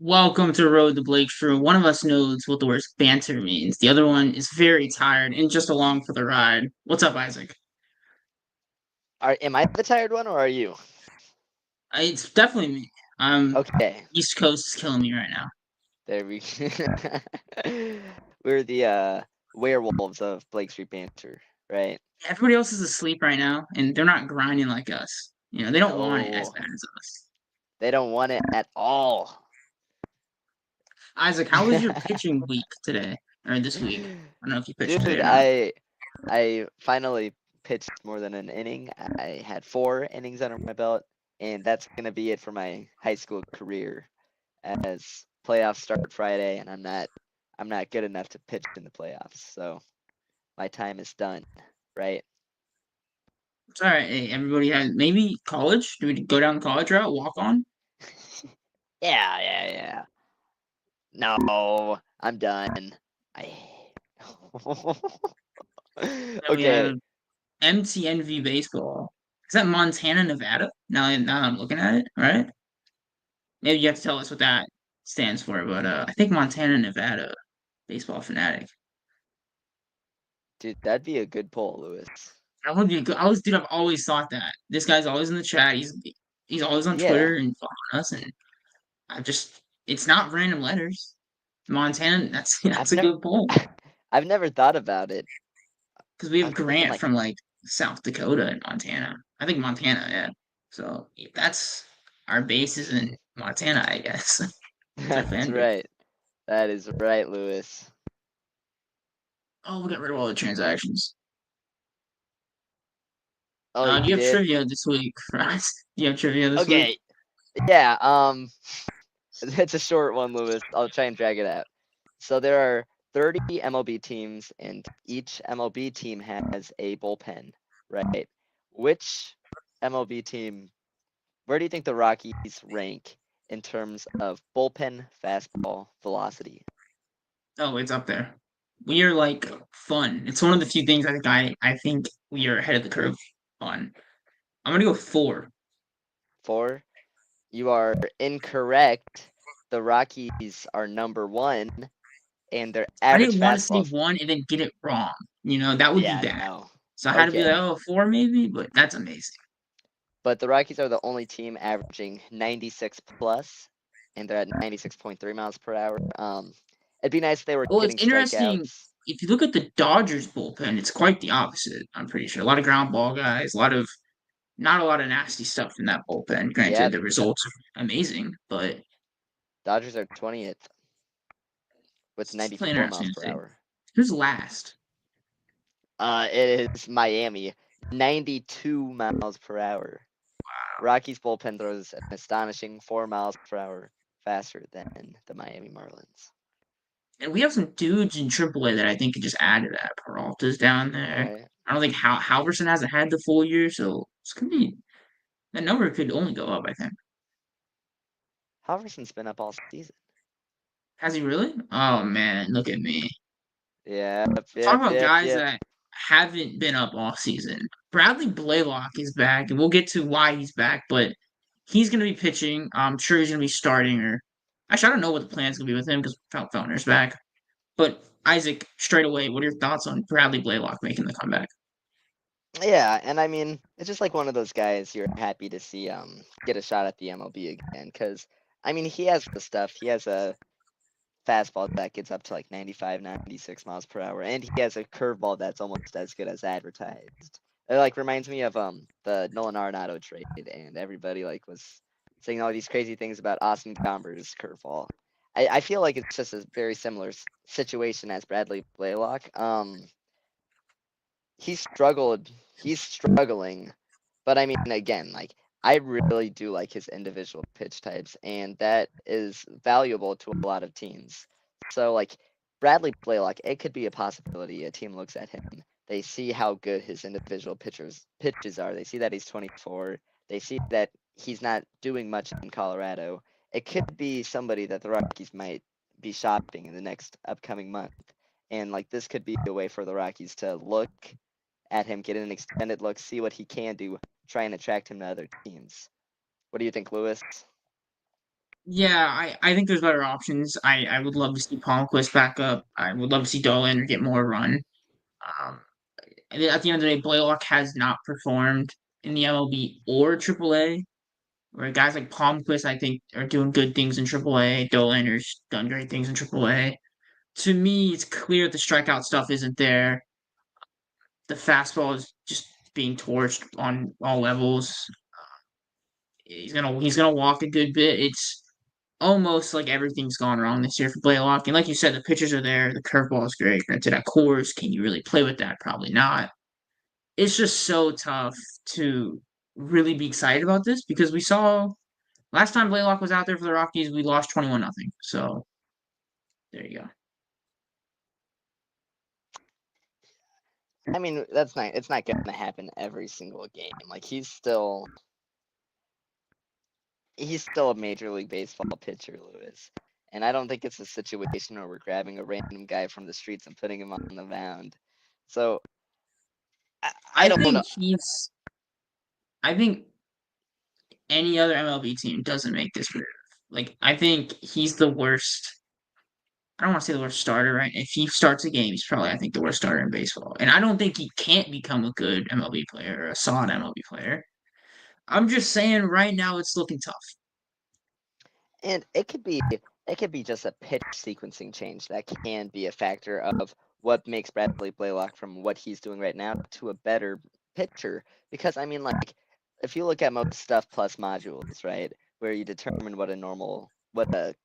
Welcome to Road to Breakthrough. One of us knows what the word banter means. The other one is very tired and just along for the ride. What's up, Isaac? Am I the tired one or are you? It's definitely me. Okay, East Coast is killing me right now. there we We're the werewolves of Blake Street Banter, right? Everybody else is asleep right now, and they're not grinding like us. They don't want it as No, bad as us. they don't want it at all. Isaac, how was your pitching week today or this week? I don't know if you pitched today Dude, or not. I finally pitched more than an inning. I had 4 innings under my belt, and that's gonna be it for my high school career. As playoffs start Friday, and I'm not good enough to pitch in the playoffs, so my time is done, right? It's all right. Hey, everybody has maybe college. Do we go down the college route? Walk on? Yeah, yeah, yeah. No, I'm done. I Then we Okay, have MTNV baseball. Is that Montana, Nevada? Now I'm looking at it, right? Maybe you have to tell us what that stands for, but I think Montana, Nevada baseball fanatic. dude, that'd be a good poll, Lewis. I would be good. Dude, I've always thought that. This guy's always in the chat. He's always on Yeah, Twitter and following us, and it's not random letters. Montana, that's I've that's a never, good poll I've never thought about it. because we I have was thinking Grant like, from like South Dakota and Montana. I think Montana, yeah. So that's our base is in Montana, I guess. It's our that's fan base. right. That is right, Lewis. Oh, we got rid of all the transactions. Oh, you Do you have did? trivia this week for us? Do you have trivia this week? Okay, yeah. It's a short one, Lewis. I'll try and drag it out. So there are 30 MLB teams, and each MLB team has a bullpen, right? Which MLB team, where do you think the Rockies rank in terms of bullpen fastball velocity? Oh, it's up there. We are like fun. It's one of the few things I think we are ahead of the curve on. I'm gonna go 4. 4? You are incorrect. The Rockies are number 1, and their I average didn't want to say fastball. 1 and then get it wrong. That would be Yeah, bad. no. So I had to be like, Okay. oh, 4 maybe, but that's amazing. But the Rockies are the only team averaging 96 plus, and they're at 96.3 miles per hour. It'd be nice if they were Well, it's getting interesting. strikeouts. If you look at the Dodgers bullpen, it's quite the opposite. I'm pretty sure a lot of ground ball guys, not a lot of nasty stuff in that bullpen. Yeah, Granted, the results are amazing, but Dodgers are 20th with it's plain 94 miles interesting to per see. hour. Who's last? It is Miami, 92 miles per hour. Rockies bullpen throws an astonishing 4 miles per hour faster than the Miami Marlins. And we have some dudes in AAA that I think could just add to that. Peralta's down there. Right? I don't think Halverson hasn't had the full year, so it's gonna be that number could only go up. I think. Halverson's been up all season. Has he really? Oh man, look at me. Yep, Talk yep, about yep, guys yep. that haven't been up all season. Bradley Blaylock is back, and we'll get to why he's back, but he's going to be pitching. I'm sure he's going to be starting, or actually, I don't know what the plan's going to be with him because Feltner's back. But Isaac, straight away, what are your thoughts on Bradley Blaylock making the comeback? Yeah, and I mean, it's just like one of those guys you're happy to see get a shot at the MLB again, because I mean he has the stuff. He has a fastball that gets up to like 95, 96 miles per hour, and he has a curveball that's almost as good as advertised. It like reminds me of the Nolan Arenado trade, and everybody like was saying all these crazy things about Austin Gomber's curveball. I feel like it's just a very similar situation as Bradley Blaylock. He struggled. He's struggling, but I mean, again, like I really do like his individual pitch types, and that is valuable to a lot of teams. So, like Bradley Blaylock, it could be a possibility. A team looks at him, they see how good his individual pitches are. They see that he's 24. They see that he's not doing much in Colorado. It could be somebody that the Rockies might be shopping in the next upcoming month. And like this could be a way for the Rockies to look at him, get an extended look, see what he can do, try and attract him to other teams. What do you think, Lewis? Yeah, I think there's better options. I would love to see Palmquist back up. I would love to see Dollander get more run. Um, at the end of the day, Blaylock has not performed in the MLB or AAA. Where guys like Palmquist, I think, are doing good things in AAA. Dollander's done great things in AAA. To me, it's clear the strikeout stuff isn't there. The fastball is just being torched on all levels. He's gonna walk a good bit. It's almost like everything's gone wrong this year for Blaylock. And like you said, the pitchers are there. The curveball is great. Granted, at Coors, can you really play with that? Probably not. It's just so tough to really be excited about this because we saw last time Blaylock was out there for the Rockies, we lost 21-0. So there you go. I mean, that's not. It's not going to happen every single game. Like he's still a Major League Baseball pitcher, Lewis. And I don't think it's a situation where we're grabbing a random guy from the streets and putting him on the mound. So I I don't know. think he's. I think any other MLB team doesn't make this move. Like I think he's the worst. I don't want to say the worst starter, right? If he starts a game, he's probably I think the worst starter in baseball. And I don't think he can't become a good MLB player or a solid MLB player. I'm just saying right now it's looking tough. And it could be just a pitch sequencing change that can be a factor of what makes Bradley Blaylock from what he's doing right now to a better pitcher. Because I mean, like, if you look at most stuff plus modules, right, where you determine what a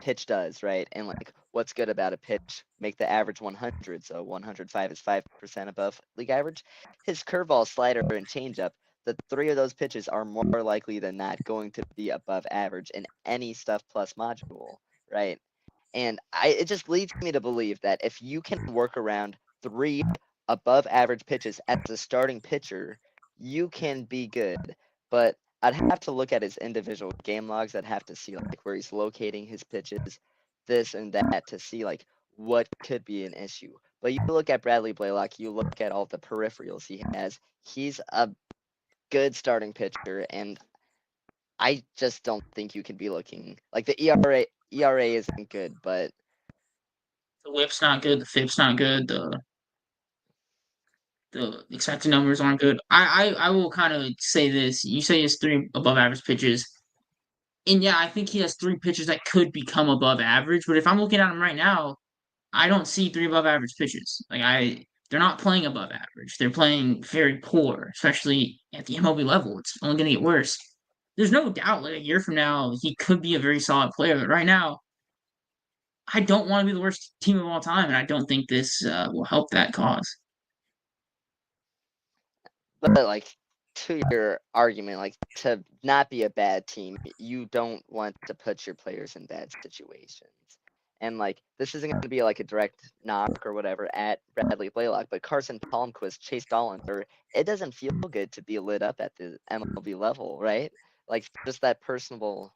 pitch does, right, and like what's good about a pitch, make the average 100, so 105 is 5% above league average. His curveball, slider, and changeup, the three of those pitches are more likely than not going to be above average in any stuff plus module, right? And it just leads me to believe that if you can work around three above average pitches as a starting pitcher, you can be good. But I'd have to look at his individual game logs. I'd have to see like where he's locating his pitches, this and that to see like what could be an issue. But you look at Bradley Blaylock, you look at all the peripherals he has. He's a good starting pitcher, and I just don't think you can be looking like the ERA. ERA isn't good, but The whip's not good, the FIP's not good, the expected numbers aren't good. I will kind of say this. You say he has three above average pitches. And yeah, I think he has three pitches that could become above average. But if I'm looking at him right now, I don't see three above average pitches. They're not playing above average. They're playing very poor, especially at the MLB level. It's only going to get worse. There's no doubt, like a year from now, he could be a very solid player. But right now, I don't want to be the worst team of all time, and I don't think this will help that cause. like to your argument, like to not be a bad team, you don't want to put your players in bad situations. And like this isn't going to be like a direct knock or whatever at Bradley Blaylock, but Carson Palmquist, Chase Dollander, it doesn't feel good to be lit up at the MLB level, right? Like just that personal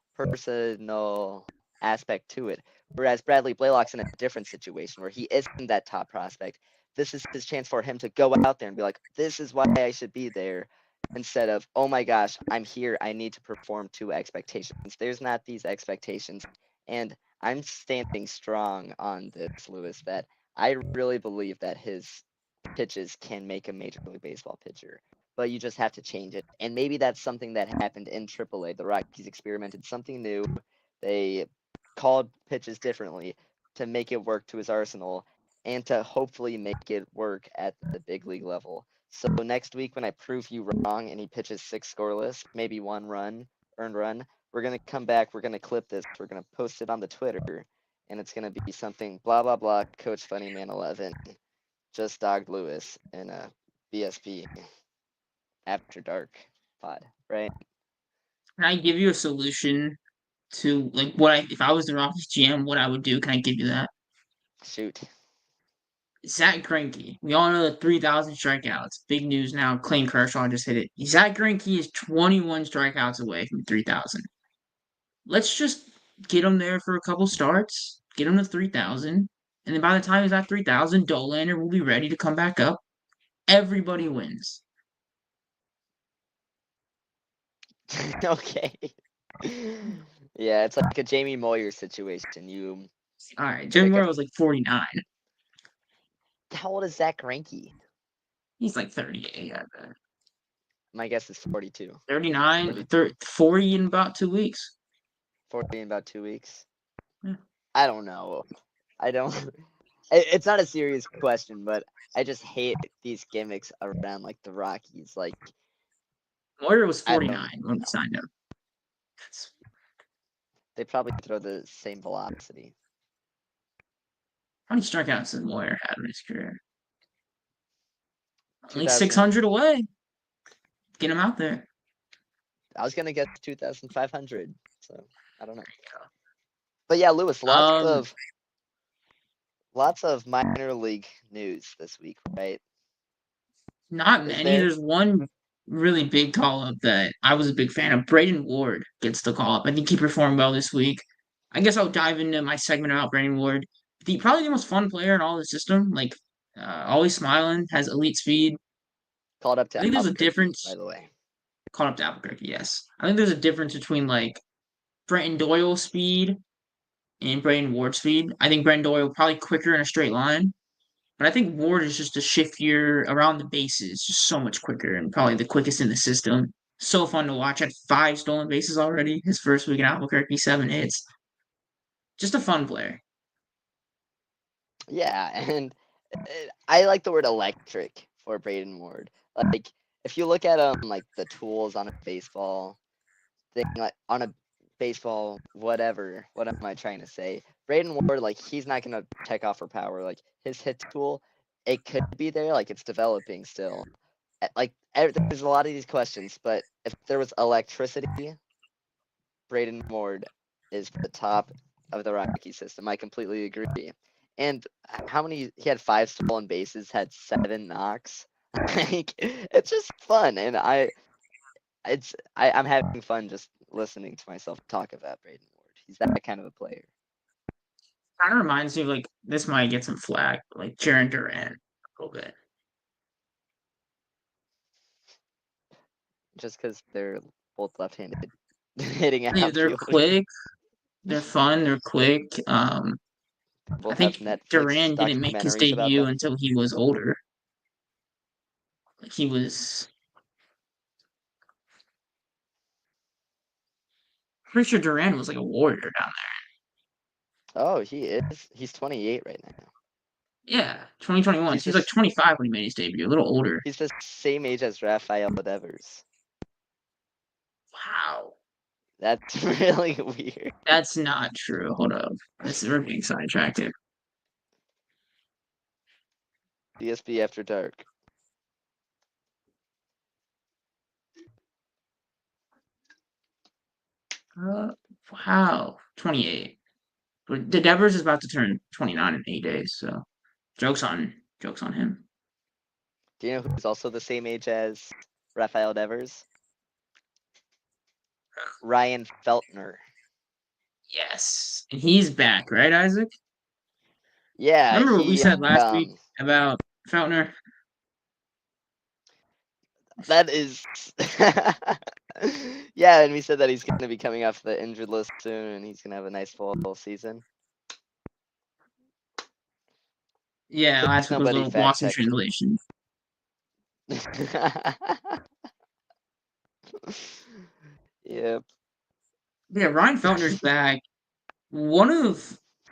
aspect to it. Whereas Bradley Blaylock's in a different situation where he isn't that top prospect. This is his chance for him to go out there and be like, this is why I should be there, instead of, oh my gosh, I'm here, I need to perform to expectations. There's not these expectations. And I'm standing strong on this, Lewis, that I really believe that his pitches can make a Major League Baseball pitcher. But you just have to change it. And maybe that's something that happened in AAA. The Rockies experimented something new. They called pitches differently to make it work to his arsenal and to hopefully make it work at the big league level. So next week, when I prove you wrong and he pitches 6 scoreless, maybe 1 earned run, we're gonna come back. We're gonna clip this. We're gonna post it on the Twitter, and it's gonna be something blah blah blah. Coach Funny Man 11 just dogged Lewis in a BSP after dark pod, right? Can I give you a solution to like what if I was the Rockies GM, what I would do? Can I give you that? Shoot. Zach Greinke. We all know the 3,000 strikeouts. Big news now. Clayton Kershaw just hit it. Zach Greinke is 21 strikeouts away from 3,000. Let's just get him there for a couple starts, get him to 3,000, and then by the time he's at 3,000, Dollander will be ready to come back up. Everybody wins. Okay. Yeah, it's like a Jamie Moyer situation. You All right, Jimmy pick Moore up. was like 49. How old is Zach Greinke? He's like 38. I bet. My guess is 42. 39, 42, 40 in about 2 weeks. 40 in about 2 weeks. Yeah. I don't know. I don't. It's not a serious question, but I just hate these gimmicks around like the Rockies. Like Moyer was I don't. 49 when we signed him. That's, They probably throw the same velocity. how many strikeouts did Moyer had in his career? Only 2000. 600 away. Get him out there. I was gonna guess 2,500. So I don't know. But yeah, Lewis, Um, lots of minor league news this week, right? Not Is many. there? There's one really big call up that I was a big fan of. Braden Ward gets the call up. I think he performed well this week. I guess I'll dive into my segment about Braden Ward. Probably the most fun player in all the system. Like, always smiling, has elite speed. Called up I to think there's a Albuquerque, by difference. the way. Caught up to Albuquerque, yes. I think there's a difference between like Brenton Doyle's speed and Braden Ward's speed. I think Brenton Doyle probably quicker in a straight line, but I think Ward is just a shiftier around the bases, just so much quicker and probably the quickest in the system. So fun to watch. Had 5 stolen bases already. His first week in Albuquerque, 7 hits. Just a fun player. Yeah, and I like the word electric for Braden Ward. Like if you look at like the tools on a baseball thing, like on a baseball, whatever. What am I trying to say? Braden Ward, like he's not gonna check off for power. Like his hit tool, it could be there. Like it's developing still. Like there's a lot of these questions, but if there was electricity, Braden Ward is the top of the Rocky system. I completely agree. And how many? He had 5 stolen bases, had 7 knocks. Like it's just fun, and I'm having fun just listening to myself talk about Braden Ward. He's that kind of a player. Kind of reminds me of like this might get some flack, like Jaron Duran a little bit. Just because they're both left-handed hitting They're outfielders. quick, they're fun, they're quick. I Both have think Netflix Duran didn't make his documentaries about debut them. until he was older. Like he was pretty sure Duran was like a warrior down Oh, he is. He's 28 right now. there. Yeah, 2021. He's So he's like just 25 when he made his debut, a little older. he's the same age as Rafael Devers. Wow. That's really weird. That's not true. Hold up. We're being sidetracked here. DSB After Dark. Wow. 28. But the Devers is about to turn 29 in 8 days, so jokes on him. Do you know who's also the same age as Rafael Devers? Ryan Feltner. Yes. And he's back, right, Isaac? Yeah, Remember what we he said last week about Feltner? that is yeah, and we said that he's gonna be coming off the injured list soon and he's gonna have a nice full season. Yeah, Please last week was a nobody little fact lost in check me. translation. Yep. Yeah, Ryan Feltner's back.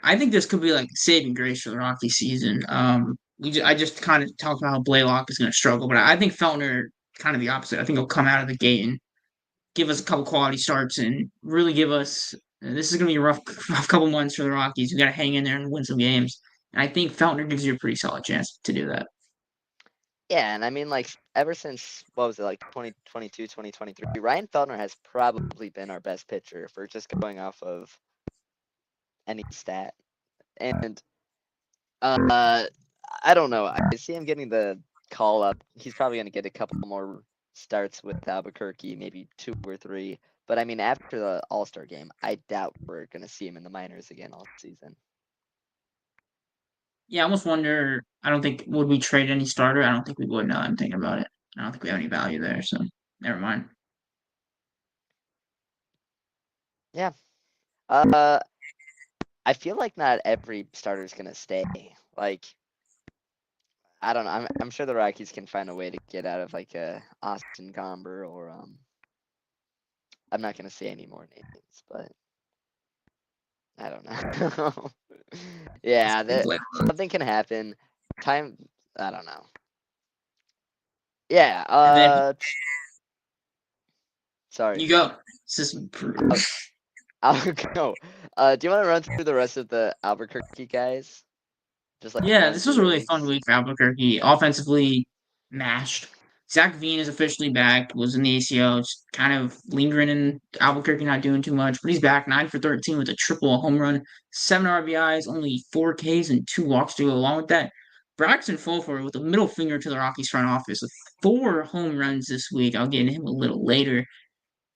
I think this could be like saving grace for the Rocky season. I just kind of talked about how Blaylock is going to struggle, but I think Feltner kind of the opposite. I think he'll come out of the gate and give us a couple quality starts and really give us. This is going to be a rough couple months for the Rockies. We got to hang in there and win some games. And I think Feltner gives you a pretty solid chance to do that. Yeah, and I mean, like, ever since, what was it, like 2022, 2023, Ryan Feltner has probably been our best pitcher for just going off of any stat. And I don't know. I see him getting the call up. He's probably going to get a couple more starts with Albuquerque, maybe 2 or 3. But I mean, after the All-Star game, I doubt we're going to see him in the minors again all season. Yeah, I almost wonder. I don't think would we trade any starter. I don't think we would. Now that I'm thinking about it, I don't think we have any value there. So never mind. Yeah. Uh, I feel like not every starter is gonna stay. Like, I don't know. I'm sure the Rockies can find a way to get out of like a Austin Gomber or I'm not gonna say any more names, but I don't know. Yeah, that something can happen. Time, I don't know. Yeah. And then Sorry. you go. I'll go. Do you want to run through the rest of the Albuquerque guys? Just like Yeah, going this through was a their really fun weeks. week for Albuquerque. Offensively mashed. Zach Veen is officially back. Was in the ACL, just kind of lingering in Albuquerque, not doing too much. But he's back, 9 for 13 with a triple, a home run, 7 RBIs, only 4 Ks and 2 walks to go along with that. Braxton Fulford with a middle finger to the Rockies front office with 4 home runs this week. I'll get into him a little later.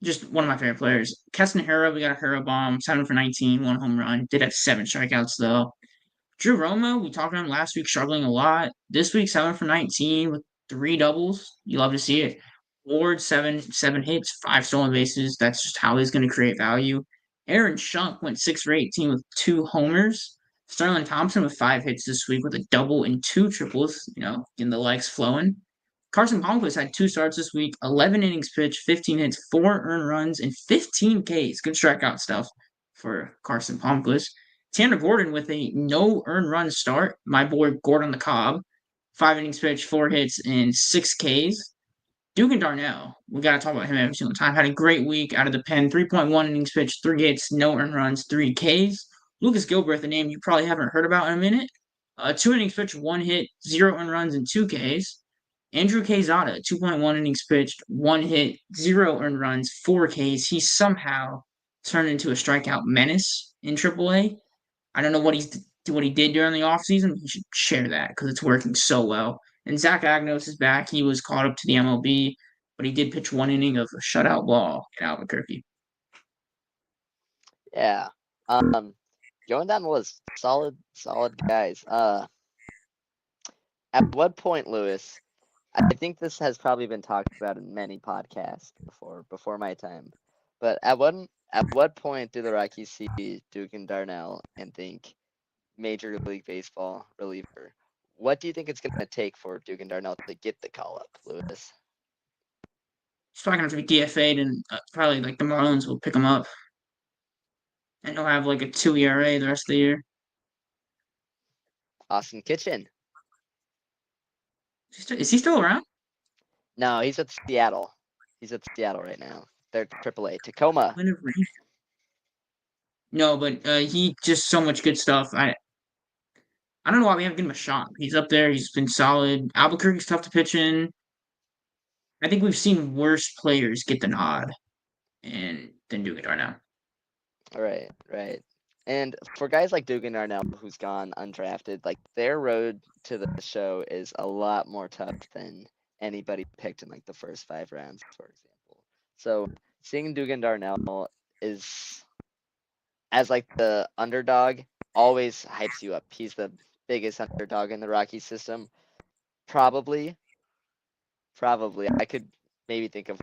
Just one of my favorite players. Keston Hera, we got a Hera bomb, 7 for 19, 1 home run. Did have 7 strikeouts though. Drew Romo, we talked about him last week, struggling a lot. This week, 7 for 19 with 3 doubles. You love to see it. Ward, seven hits, 5 stolen bases. That's just how he's going to create value. Aaron Schunk went 6 for 18 with 2 homers. Sterlin Thompson with 5 hits this week with a double and 2 triples, getting the legs flowing. Carson Palmquist had 2 starts this week, 11 innings pitched, 15 hits, 4 earned runs, and 15 Ks. Good strikeout stuff for Carson Palmquist. Tanner Gordon with a no earned run start. My boy Gordon the Cobb, 5 innings pitched, 4 hits, and 6 Ks. Dugan Darnell, we got to talk about him every single time. Had a great week out of the pen. 3.1 innings pitched, 3 hits, no earned runs, 3 Ks. Lucas Gilbert, a name you probably haven't heard about in a minute. 2 innings pitched, 1 hit, 0 earned runs, and 2 Ks. Andrew Quezada, 2.1 innings pitched, 1 hit, 0 earned runs, 4 Ks. He somehow turned into a strikeout menace in AAA. I don't know what he did during the offseason. He should share that because it's working so well. And Zach Agnos is back. He was caught up to the MLB, but he did pitch 1 inning of a shutout ball in Albuquerque. Yeah. Going down the list, solid guys. At what point, Lewis? I think this has probably been talked about in many podcasts before my time. But at what point do the Rockies see Dugan Darnell and think Major League Baseball reliever? What do you think it's going to take for Dugan Darnell to get the call up, Lewis? He's probably going to have to be DFA'd, and probably like the Marlins will pick him up. And he'll have like a 2 ERA the rest of the year. Austin Kitchen. Is he still around? No, he's at Seattle. He's at Seattle right now. They're AAA. Tacoma. No, but he just so much good stuff. I don't know why we haven't given him a shot. He's up there. He's been solid. Albuquerque's tough to pitch in. I think we've seen worse players get the nod and than Dugan Darnell. Right. And for guys like Dugan Darnell, who's gone undrafted, like their road to the show is a lot more tough than anybody picked in like the first 5 rounds, for example. So seeing Dugan Darnell is as like the underdog always hypes you up. He's the biggest underdog in the Rocky system. Probably. I could maybe think of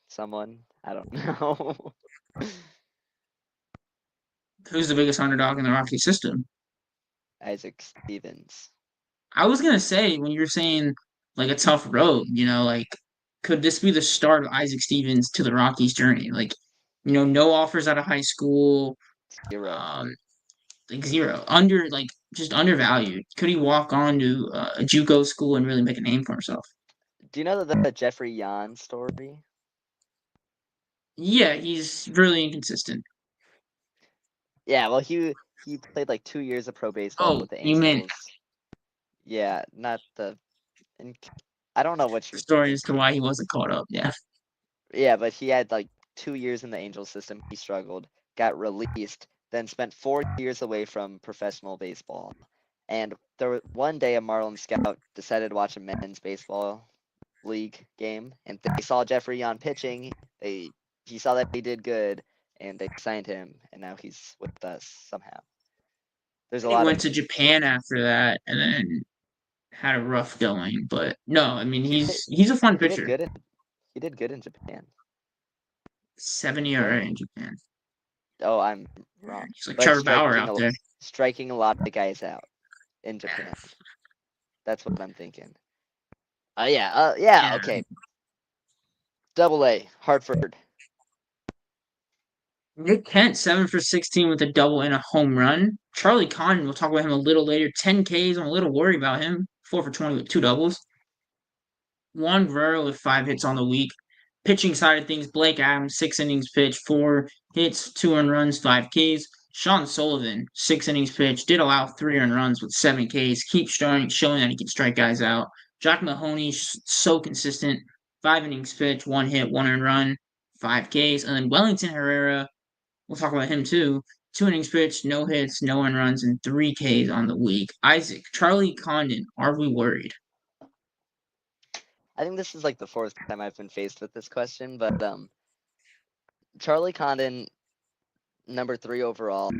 someone. I don't know. Who's the biggest underdog in the Rocky system? Isaac Stevens. I was gonna say when you're saying like a tough road, like could this be the start of Isaac Stevens to the Rockies journey? Like, no offers out of high school, 0. like zero, just undervalued. Could he walk on to a JUCO school and really make a name for himself? Do you know the Jeffrey Yan story? Yeah, he's really inconsistent. Yeah, well, he played like 2 years of pro baseball Oh, with the you meant Angels. Yeah, not the. I don't know what the you're story as to thinking. why he wasn't caught up. Yeah. Yeah, but he had like 2 years in the Angel system. He struggled, got released, then spent 4 years away from professional baseball. And there was one day a Marlins scout decided to watch a men's baseball league game, and they saw Jeffrey Yan pitching. He saw that he did good, and they signed him, and now he's with us somehow. There's a He lot went of to Japan after that and then had a rough going. But no, I mean he's a fun he did pitcher. good. He did good in Japan. 7 ERA in Japan. Oh, I'm wrong. He's like But Trevor Bauer out there. striking a lot of guys out in Japan. That's what I'm thinking. Yeah. Okay. Double A, Hartford. Nick Kent, 7 for 16 with a double and a home run. Charlie Condon, we'll talk about him a little later. 10 Ks, I'm a little worried about him. 4 for 20 with 2 doubles. Juan Guerrero with 5 hits on the week. Pitching side of things, Blake Adams, 6 innings pitched, 4 hits, 2 earned runs, 5 Ks. Sean Sullivan, 6 innings pitched, did allow 3 earned runs with 7 Ks. Keeps showing that he can strike guys out. Jack Mahoney, so consistent. 5 innings pitched, 1 hit, 1 earned run, 5 Ks. And then Wellington Herrera, we'll talk about him too. 2 innings pitched, no hits, no earned runs, and 3 Ks on the week. Isaac, Charlie Condon, are we worried? I think this is like the 4th time I've been faced with this question, but Charlie Condon, number 3 overall.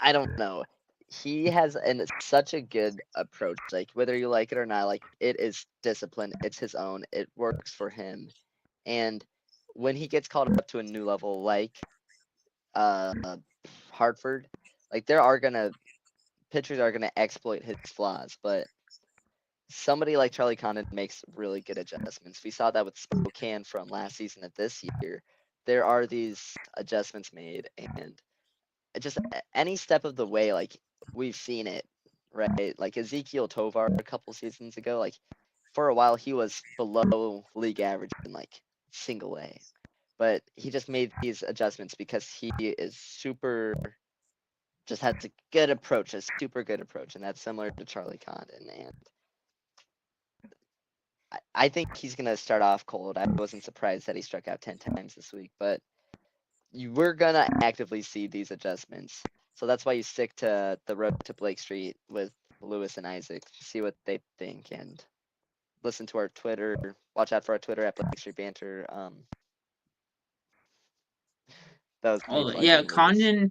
I don't know. He has such a good approach. Like, whether you like it or not, like, it is discipline. It's his own. It works for him. And when he gets called up to a new level, like Hartford, like, pitchers are gonna exploit his flaws, but somebody like Charlie Condon makes really good adjustments. We saw that with Spokane from last season to this year. There are these adjustments made, and just any step of the way, like, we've seen it, right? Like Ezequiel Tovar a couple seasons ago, like, for a while he was below league average in like single A, but he just made these adjustments because he is just has a good approach, a super good approach, and that's similar to Charlie Condon. And I think he's going to start off cold. I wasn't surprised that he struck out 10 times this week, but we're going to actively see these adjustments. So that's why you stick to the road to Blake Street with Lewis and Isaac, see what they think, and listen to our Twitter. Watch out for our Twitter at Blake Street Banter. That was Yeah, Condon,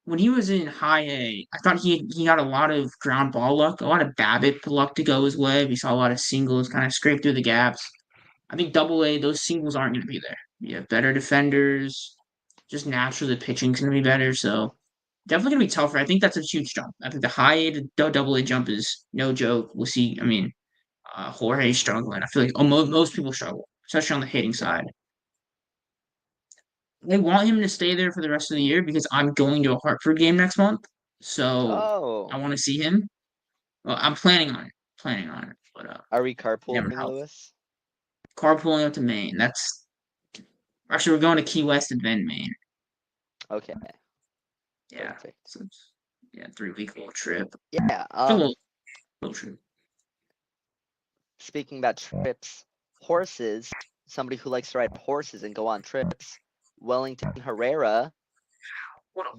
when he was in high A, I thought he got a lot of ground ball luck, a lot of BABIP luck to go his way. We saw a lot of singles kind of scrape through the gaps. I think Double A, those singles aren't going to be there. You have better defenders. Just naturally, the pitching's going to be better. So definitely going to be tougher. I think that's a huge jump. I think the high A to Double A jump is no joke. We'll see. I mean, Jorge's struggling. I feel like most people struggle, especially on the hitting side. They want him to stay there for the rest of the year because I'm going to a Hartford game next month. So I want to see him. Well, I'm planning on it. But are we never carpooling, know. Lewis? Carpooling up to Maine. That's actually we're going to Key West and then Maine. Okay. Yeah. Perfect. So 3-week little trip. Yeah. Little trip. Speaking about trips, horses. Somebody who likes to ride horses and go on trips. Wellington Herrera.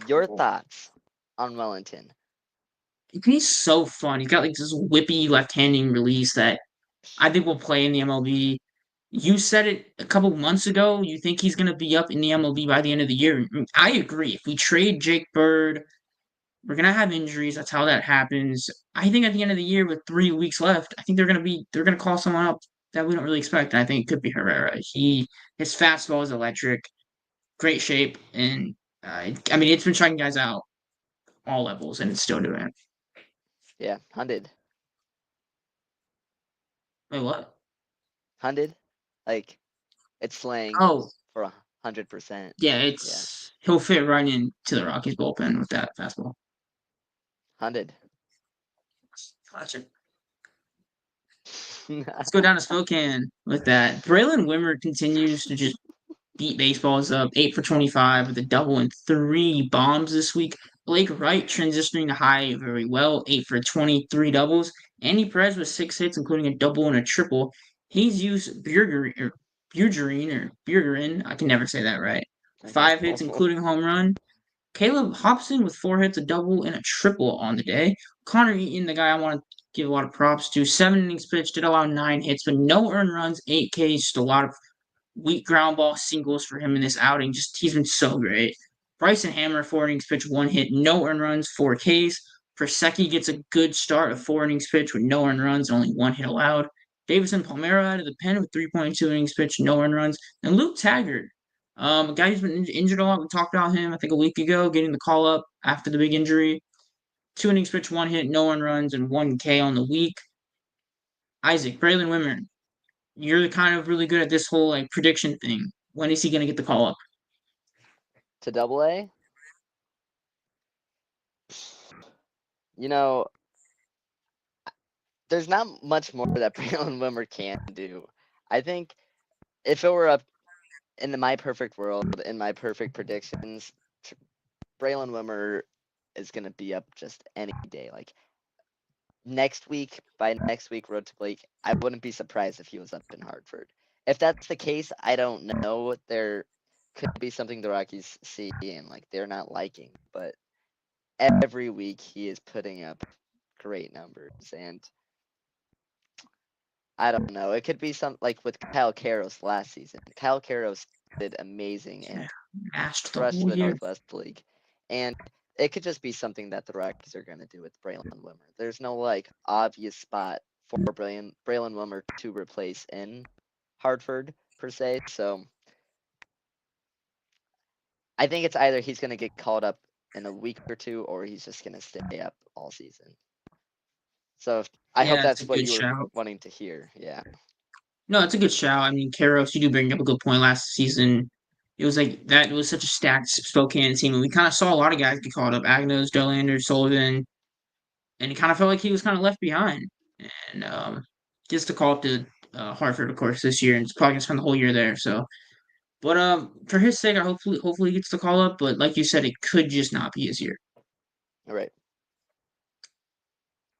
Your thoughts on Wellington? He's so fun. He's got like this whippy left-handing release that I think will play in the MLB. You said it a couple months ago. You think he's going to be up in the MLB by the end of the year. I agree. If we trade Jake Bird, we're going to have injuries. That's how that happens. I think at the end of the year with 3 weeks left, I think they're going to call someone up that we don't really expect. And I think it could be Herrera. His fastball is electric, great shape, and I mean it's been striking guys out all levels, and it's still doing it. Yeah, 100. Wait, what? 100? Like, it's slang Oh, for 100%. yeah, he'll fit right into the Rockies bullpen with that fastball. 100. Gotcha. Let's go down to Spokane with that. Braylon Wimmer continues to just beat baseballs up. 8 for 25 with a double and 3 bombs this week. Blake Wright transitioning to high very well. 8 for 23 doubles. Andy Perez with 6 hits, including a double and a triple. He's used Bjergeren. I can never say that right. 5 hits, including a home run. Caleb Hobson with 4 hits, a double, and a triple on the day. Connor Eaton, the guy I want to give a lot of props to, 7 innings pitched, did allow 9 hits, but no earned runs, 8 Ks, just a lot of weak ground ball singles for him in this outing. Just he's been so great. Bryson Hammer, 4 innings pitched, 1 hit, no earned runs, 4 Ks. Persecki gets a good start of 4 innings pitched with no earned runs, only 1 hit allowed. Davison Palmera out of the pen with 3.2 innings pitched, no earned runs. And Luke Taggart, A guy who's been injured a lot. We talked about him, I think, a week ago, getting the call up after the big injury. 2 innings pitched, 1 hit, no one runs, and 1K on the week. Isaac, Braylon Wimmer, you're kind of really good at this whole like prediction thing. When is he going to get the call up? To Double A, you know, there's not much more that Braylon Wimmer can do. I think if it were up in my perfect world, in my perfect predictions, Braylon Wimmer is gonna be up just any day. Like by next week, Road to Blake, I wouldn't be surprised if he was up in Hartford. If that's the case, I don't know. There could be something the Rockies see and like they're not liking, but every week he is putting up great numbers, and I don't know. It could be some like with Kyle Karros last season. Kyle Karros did amazing and Mashed the crushed whole the year. Northwest League, and it could just be something that the Rockies are going to do with Braylon Wimmer. There's no like obvious spot for Braylon Wimmer to replace in Hartford per se. So I think it's either he's going to get called up in a week or two, or he's just going to stay up all season. So I hope Yeah, it's a that's what good you were shout. wanting to hear. Yeah. No, it's a good shout. I mean, Karros, you do bring up a good point. Last season, it was like that. It was such a stacked Spokane team, and we kind of saw a lot of guys get called up: Agnos, Dollander, Sullivan, and it kind of felt like he was kind of left behind. And gets to call up to Hartford, of course, this year, and it's probably gonna spend the whole year there. So, but for his sake, I hopefully he gets the call up. But like you said, it could just not be his year. All right.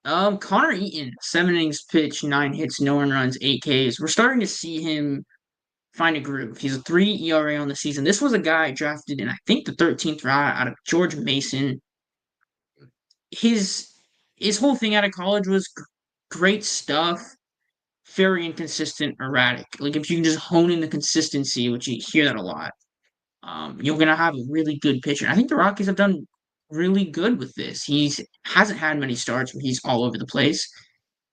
Connor Eaton, 7 innings pitched, 9 hits, no one runs, 8 Ks. We're starting to see him find a groove. He's a 3 ERA on the season. This was a guy drafted in I think the 13th round out of George Mason. His his whole thing out of college was great stuff, very inconsistent, erratic. Like if you can just hone in the consistency, which you hear that a lot, you're gonna have a really good pitcher. I think the Rockies have done really good with this. He's hasn't had many starts where he's all over the place,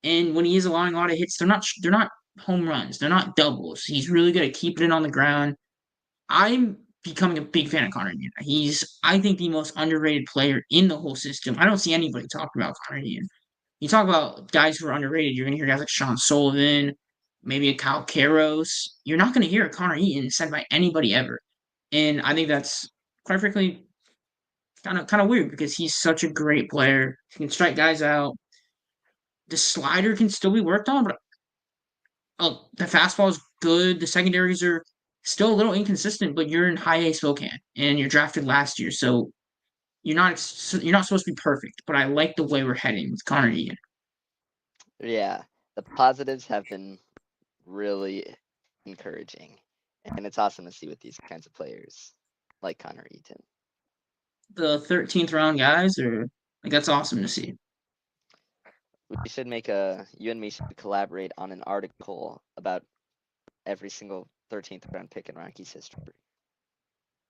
and when he is allowing a lot of hits, they're not home runs, they're not doubles. He's really good at keeping it on the ground. I'm becoming a big fan of Connor Eaton. He's, I think, the most underrated player in the whole system. I don't see anybody talking about Connor Eaton. You talk about guys who are underrated, you're going to hear guys like Sean Sullivan, maybe a Kyle Karros. You're not going to hear a Connor Eaton said by anybody ever. And I think that's, quite frankly, kind of weird because he's such a great player. He can strike guys out. The slider can still be worked on, but the fastball is good. The secondaries are still a little inconsistent, but you're in high A Spokane and you're drafted last year, so you're not supposed to be perfect. But I like the way we're heading with Connor Eaton. Yeah. The positives have been really encouraging. And it's awesome to see with these kinds of players like Connor Eaton. The 13th round guys are like that's awesome to see. We should you and me should collaborate on an article about every single 13th round pick in Rockies history.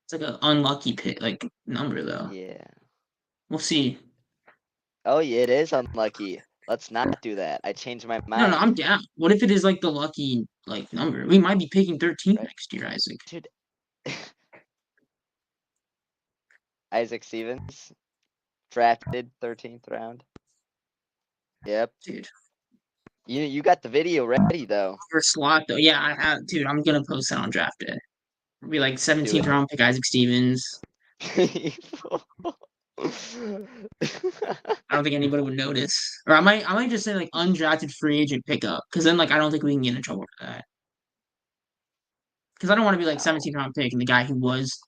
It's like an unlucky pick, like number though. Yeah. We'll see. Oh, yeah, it is unlucky. Let's not do that. I changed my No, no, mind. I'm down. What if it is like the lucky like number? We might be picking 13 Right. next year, Isaac. Dude. Isaac Stevens, drafted 13th round. Yep. Dude. You got the video ready though. For slot though. Yeah, I have dude, I'm gonna post that on draft day. It'll be like Do 17th it. round pick Isaac Stevens. I I don't think anybody would notice. Or I might just say like undrafted free agent pickup. Because then like I don't think we can get in trouble for that. Because I don't want to be like 17th round pick and the guy who was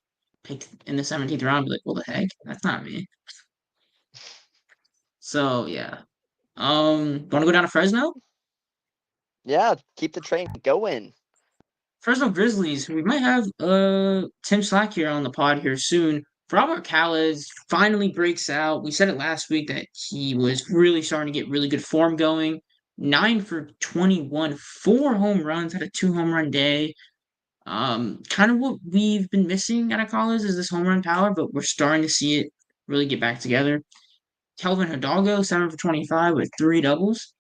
picked in the 17th round be like, well the heck? That's not me. So yeah. Wanna go down to Fresno? Yeah, keep the train going. Fresno Grizzlies, we might have Tim Slack here on the pod here soon. Robert Calaz finally breaks out. We said it last week that he was really starting to get really good form going. 9 for 21, 4 home runs, had a 2 home run day. Kind of what we've been missing out of Calaz is this home run power, but we're starting to see it really get back together. Kelvin Hidalgo, 7 for 25 with 3 doubles.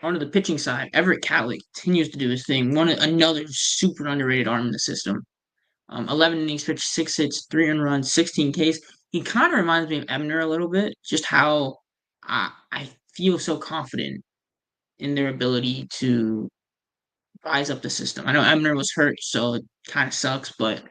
Onto the pitching side, Everett Catley continues to do his thing. Another super underrated arm in the system. 11 innings pitched, 6 hits, 3 earned runs, 16 Ks. He kind of reminds me of Ebner a little bit, just how I feel so confident in their ability to rise up the system. I know Ebner was hurt, so it kind of sucks, but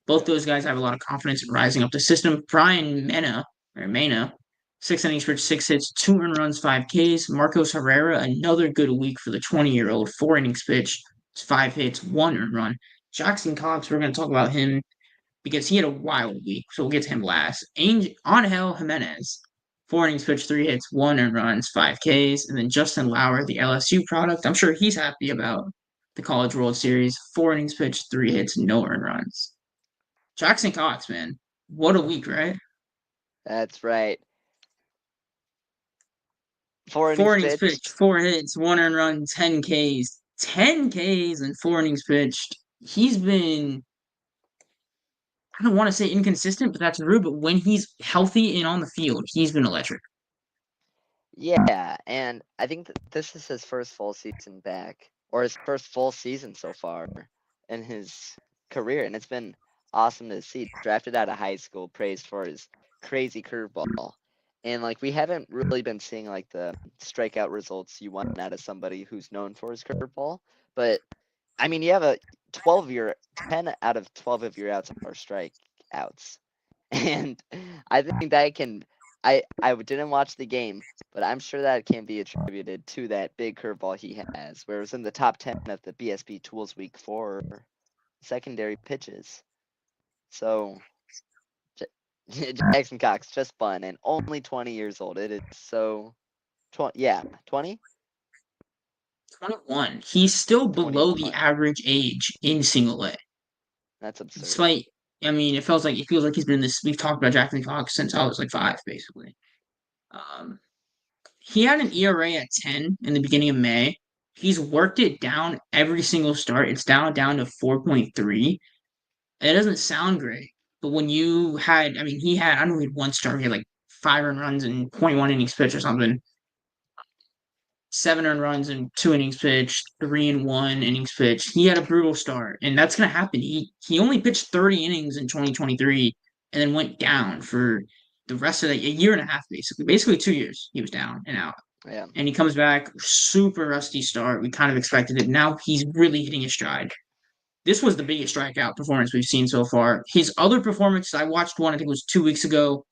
both those guys have a lot of confidence in rising up the system. Brian Mena, 6 innings pitched, 6 hits, 2 earned runs, 5 Ks. Marcos Herrera, another good week for the 20-year-old, 4 innings pitched, 5 hits, 1 earned run. Jackson Cox, we're going to talk about him because he had a wild week, so we'll get to him last. Angel Jimenez, 4 innings pitched, 3 hits, 1 earned runs, 5 Ks. And then Justin Lauer, the LSU product. I'm sure he's happy about the College World Series. 4 innings pitched, 3 hits, no earned runs. Jackson Cox, man. What a week, right? That's right. 4 innings pitched, 4 hits, 1 earned run, 10 Ks. 10 Ks and 4 innings pitched. He's been, I don't want to say inconsistent, but that's rude. But when he's healthy and on the field, he's been electric. Yeah, and I think this is his first full season back, or his first full season so far in his career, and it's been awesome to see. Drafted out of high school, praised for his crazy curveball, and like we haven't really been seeing like the strikeout results you want out of somebody who's known for his curveball. But I mean, you have a 10 out of 12 of your outs are strikeouts, and I think that can. I didn't watch the game, but I'm sure that can be attributed to that big curveball he has, where it was in the top 10 of the BSB Tools Week for secondary pitches. So Jackson Cox, just fun, and only 20 years old. It is so, 20? 21. He's still below the 21. average age in single A. That's absurd. Despite, I mean, it feels like he's been in this. We've talked about Jackson Fox since I was like 5, basically. He had an ERA at 10 in the beginning of May. He's worked it down every single start. It's down to 4.3. It doesn't sound great, but when you had, I mean, I don't know, he had one start. He had like 5 earned runs and zero point 0.1 innings pitched or something. 7 earned runs and 2 innings pitched, 3 and 1 innings pitched. He had a brutal start, and that's gonna happen. He only pitched 30 innings in 2023, and then went down for the rest of a year and a half, basically 2 years. He was down and out, Yeah. and he comes back, super rusty start. We kind of expected it. Now he's really hitting his stride. This was the biggest strikeout performance we've seen so far. His other performances, I watched one, I think it was 2 weeks ago.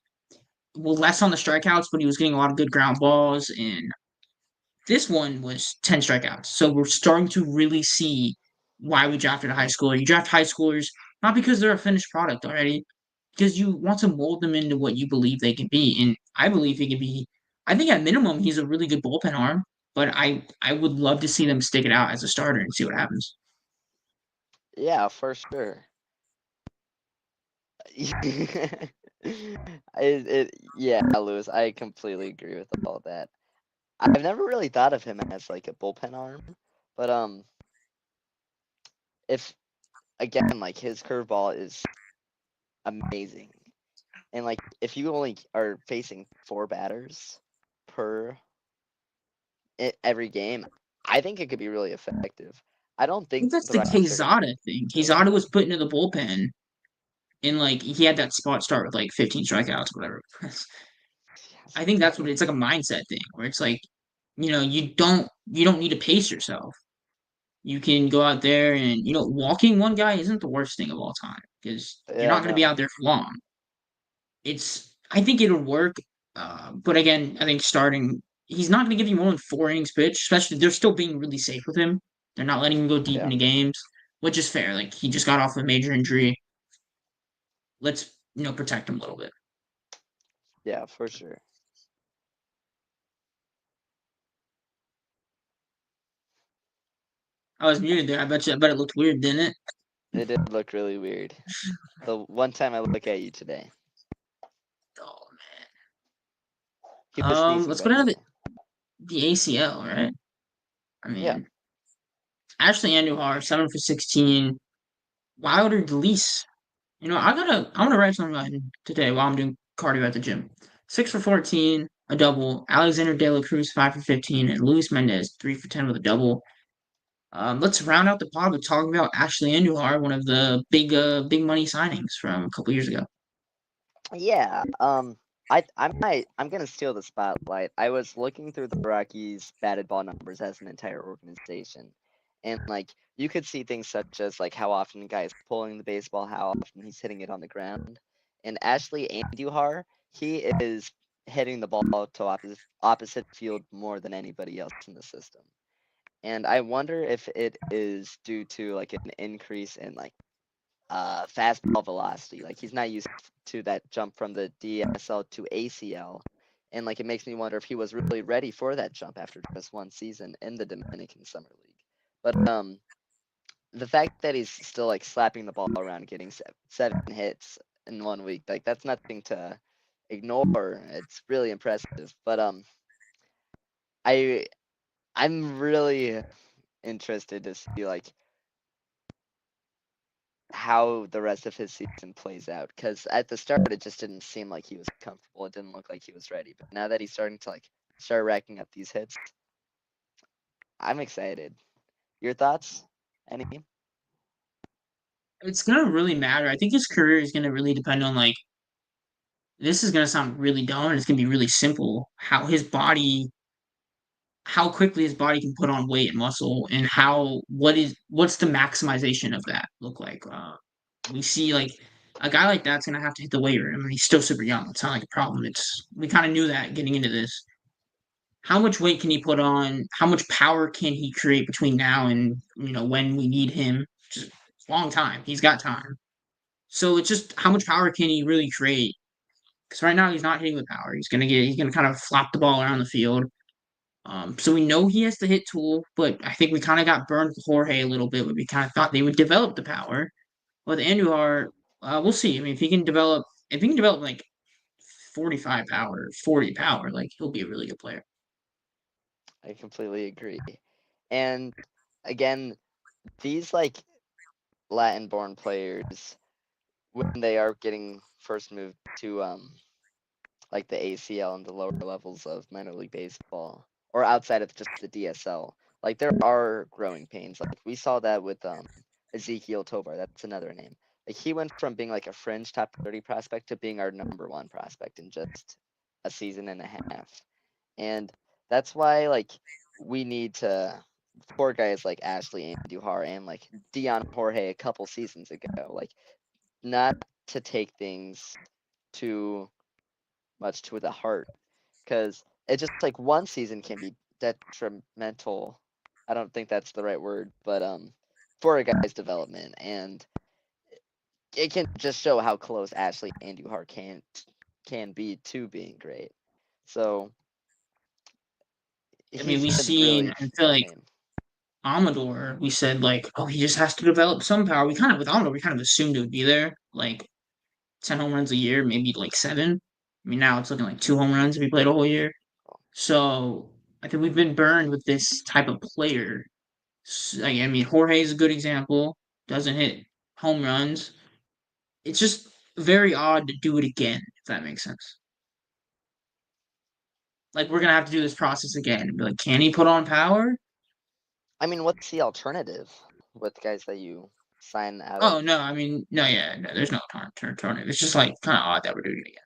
Well, less on the strikeouts, but he was getting a lot of good ground balls, and this one was 10 strikeouts. So we're starting to really see why we drafted a high schooler. You draft high schoolers not because they're a finished product already, because you want to mold them into what you believe they can be. And I believe he can be, I think at minimum, he's a really good bullpen arm, but I would love to see them stick it out as a starter and see what happens. Yeah, for sure. Yeah, Lewis, I completely agree with all that. I've never really thought of him as like a bullpen arm, but if again like his curveball is amazing, and like if you only are facing 4 batters per every game, I think it could be really effective. I don't I think think that's the the Rockies are gonna. Quezada thing. Quezada was put into the bullpen, and like he had that spot start with like 15 strikeouts, whatever. I think that's what it's like, a mindset thing where it's like, you don't need to pace yourself. You can go out there and walking one guy isn't the worst thing of all time because you're Yeah, not going to be no. out there for long. I think it'll work, but again, I think starting he's not going to give you more than 4 innings pitch. Especially they're still being really safe with him. They're not letting him go deep Yeah. into games, which is fair. Like he just got off a major injury. Let's protect him a little bit. Yeah, for sure. I was muted there. I bet it looked weird, didn't it? It did look really weird. The one time I look at you today. Oh He was man. sneezing, Let's by go the down to way. the ACL, right? I Yeah. mean, Ashley Andujar, 7 for 16. Wilder Delis. I'm gonna write something about him today while I'm doing cardio at the gym. 6 for 14, a double. Alexander De La Cruz, 5 for 15, and Luis Mendez, 3 for 10 with a double. Let's round out the pod with talking about Ashley Andujar, one of the big money signings from a couple years ago. Yeah. I'm gonna steal the spotlight. I was looking through the Rockies' batted ball numbers as an entire organization, and like you could see things such as like how often the guy is pulling the baseball, how often he's hitting it on the ground. And Ashley Andujar, he is hitting the ball to opposite field more than anybody else in the system. And I wonder if it is due to like an increase in like fastball velocity. Like he's not used to that jump from the DSL to ACL. And like it makes me wonder if he was really ready for that jump after just one season in the Dominican Summer League. But the fact that he's still like slapping the ball around, getting 7 hits in 1 week, like that's nothing to ignore. It's really impressive. But I I'm really interested to see like how the rest of his season plays out. Because at the start, it just didn't seem like he was comfortable. It didn't look like he was ready. But now that he's starting to like start racking up these hits, I'm excited. Your thoughts? Any? It's gonna really matter. I think his career is gonna really depend on like this is gonna sound really dumb and it's gonna be really simple. How quickly his body can put on weight and muscle, and what's the maximization of that look like? We see like a guy like that's gonna have to hit the weight room. I mean, he's still super young. It's not like a problem. It's we kind of knew that getting into this. How much weight can he put on? How much power can he create between now and when we need him? Just a long time. He's got time. So it's just how much power can he really create? Because right now he's not hitting with power. He's gonna kind of flop the ball around the field. So we know he has the hit tool, but I think we kind of got burned with Jorge a little bit. We kind of thought they would develop the power. With Andujar, we'll see. I mean, if he can develop like 45 power, 40 power, like he'll be a really good player. I completely agree. And again, these like Latin-born players, when they are getting first moved to like the ACL and the lower levels of minor league baseball, or outside of just the DSL, like there are growing pains. Like we saw that with Ezequiel Tovar. That's another name. Like he went from being like a fringe top 30 prospect to being our number 1 prospect in just a season and a half. And that's why like we need to for guys like Ashley Andujar and like Dion Jorge a couple seasons ago, like not to take things too much to the heart, because it just like one season can be detrimental. I don't think that's the right word, but for a guy's development, and it can just show how close Ashley Andujar can be to being great. So I mean, he's we've a seen, really I feel good like name. Amador, we said like, oh, he just has to develop some power. With Amador, we kind of assumed it would be there, like 10 home runs a year, maybe like seven. I mean, now it's looking like 2 home runs if he played a whole year. So I think we've been burned with this type of player. I mean, Jorge is a good example. Doesn't hit home runs. It's just very odd to do it again, if that makes sense. Like we're gonna have to do this process again and be like, can he put on power? I mean, what's the alternative with guys that you sign out Oh of? no, I mean, no, yeah, no, there's no turn. It's just like kind of odd that we're doing it again.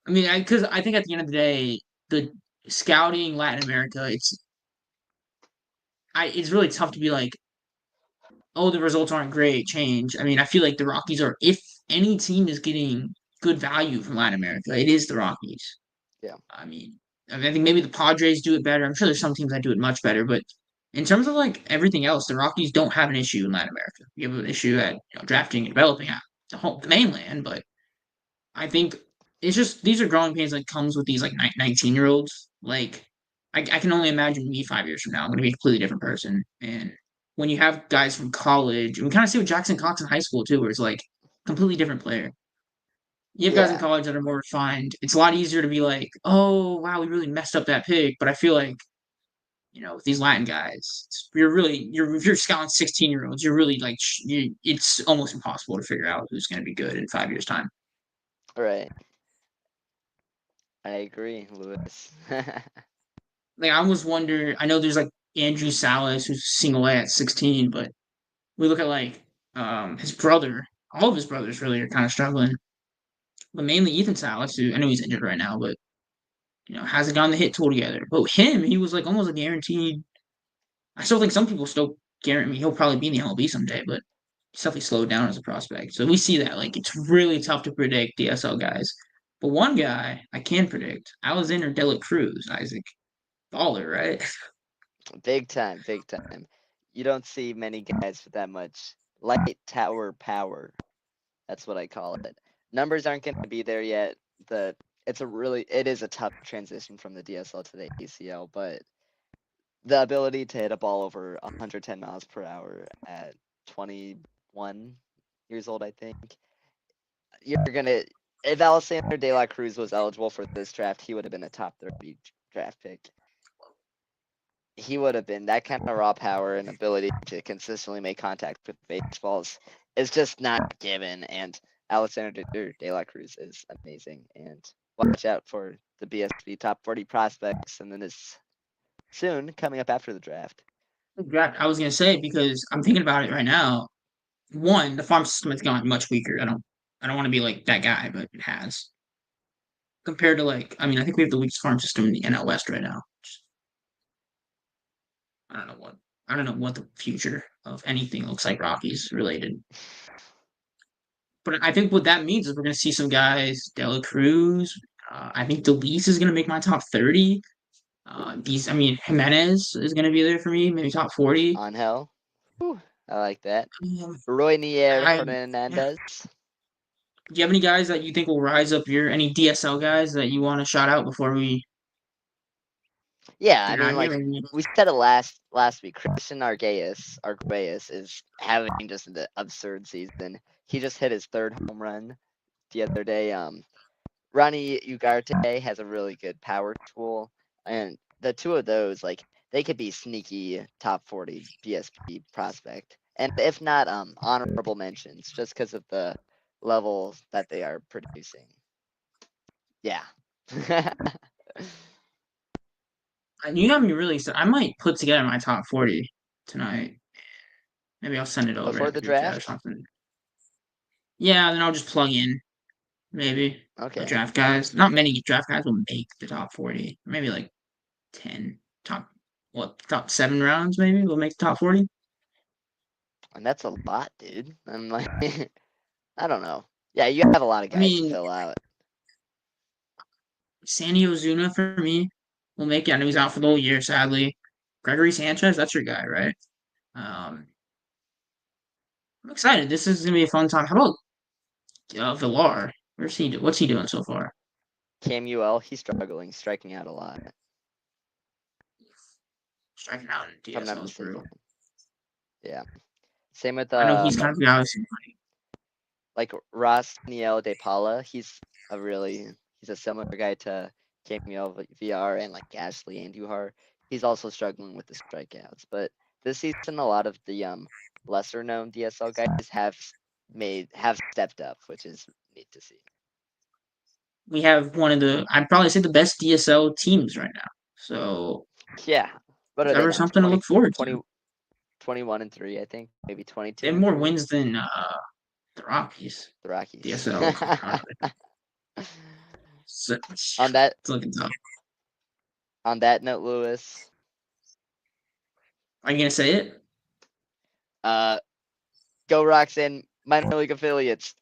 I mean, because I think at the end of the day, the scouting Latin America, it's really tough to be like, oh, the results aren't great, change. I mean, I feel like the Rockies are, if any team is getting good value from Latin America, it is the Rockies. Yeah. I think maybe the Padres do it better. I'm sure there's some teams that do it much better, but in terms of like everything else, the Rockies don't have an issue in Latin America. You have an issue at drafting and developing out the mainland, but I think it's just these are growing pains that comes with these like 19-year-olds. Like I can only imagine me 5 years from now. I'm going to be a completely different person. And when you have guys from college, and we kind of see with Jackson Cox in high school too, where it's like completely different player. You have guys in Yeah. college that are more refined. It's a lot easier to be like, oh wow, we really messed up that pick. But I feel like with these Latin guys, if you're scouting 16-year-olds, you're really like it's almost impossible to figure out who's going to be good in 5 years time. All right. I agree, Lewis. Like I almost wonder. I know there's like Andrew Salas, who's single A at 16, but we look at like his brother. All of his brothers really are kind of struggling, but mainly Ethan Salas, who I know he's injured right now, but hasn't gotten the hit tool together. But him, he was like almost a guaranteed. I still think some people still guarantee he'll probably be in the MLB someday, but he's definitely slowed down as a prospect. So we see that like it's really tough to predict DSL guys. But one guy I can predict, Alexander De La Cruz, Isaac. Baller, right? Big time, big time. You don't see many guys with that much light tower power. That's what I call it. Numbers aren't going to be there yet. It is a tough transition from the DSL to the ACL, but the ability to hit a ball over 110 miles per hour at 21 years old, I think. If Alexander De La Cruz was eligible for this draft, he would have been a top 30 draft pick. He would have been that kind of raw power and ability to consistently make contact with baseballs is just not given. And Alexander De La Cruz is amazing. And watch out for the BSB top 40 prospects, and then it's soon coming up after the draft. Draft. I was gonna say because I'm thinking about it right now. One, the farm system has gone much weaker. I don't want to be like that guy, but it has compared to like. I mean, I think we have the weakest farm system in the NL West right now. I don't know what. I don't know what the future of anything looks like Rockies related. But I think what that means is we're going to see some guys, Dela Cruz. I think DeLeese is going to make my top 30. Jimenez is going to be there for me, maybe top 40. Angel. I like that. Um, Roy Nier I, yeah. Fernandez. Do you have any guys that you think will rise up any DSL guys that you want to shout out before we Yeah, I get mean, out of like here? we said it last week. Christian Arguelles is having just an absurd season. He just hit his third home run the other day. Ronnie Ugarte has a really good power tool, and the two of those, like, they could be sneaky top 40 BSP prospect, and if not, honorable mentions just because of the level that they are producing. Yeah. And you got me really. I might put together my top 40 tonight. Maybe I'll send it over in Before the the group chat or draft? something. Yeah, then I'll just plug in maybe the Okay. draft guys. Not many draft guys will make the top 40. Maybe like 10 top 7 rounds maybe will make the top 40. And that's a lot, dude. I'm like, I don't know. Yeah, you have a lot of I guys to mean, fill out. Sandy Ozuna for me will make it. I know he's out for the whole year, sadly. Gregory Sanchez, that's your guy, right? Um, I'm excited. This is gonna be a fun time. How about Villar? What's he doing so far? Camuel, he's struggling, striking out a lot, Striking out in if I'm not DSL is mistaken. brutal. Yeah. Same with I know he's kind of obviously like Ross Niel De Paula. He's a similar guy to Camuel VR and like Ashley Andujar. He's also struggling with the strikeouts. But this season, a lot of the lesser known DSL guys have stepped up, which is neat to see. we have one of I'd probably say the best DSL teams right now. So Yeah. What it's are they ever now? something to look forward to. 21-3, I think. Maybe They have more 22-3. wins than the Rockies. The Rockies. DSL. So, On that it's looking tough. note, Lewis. Are you gonna say it? Go Rocks and minor league affiliates.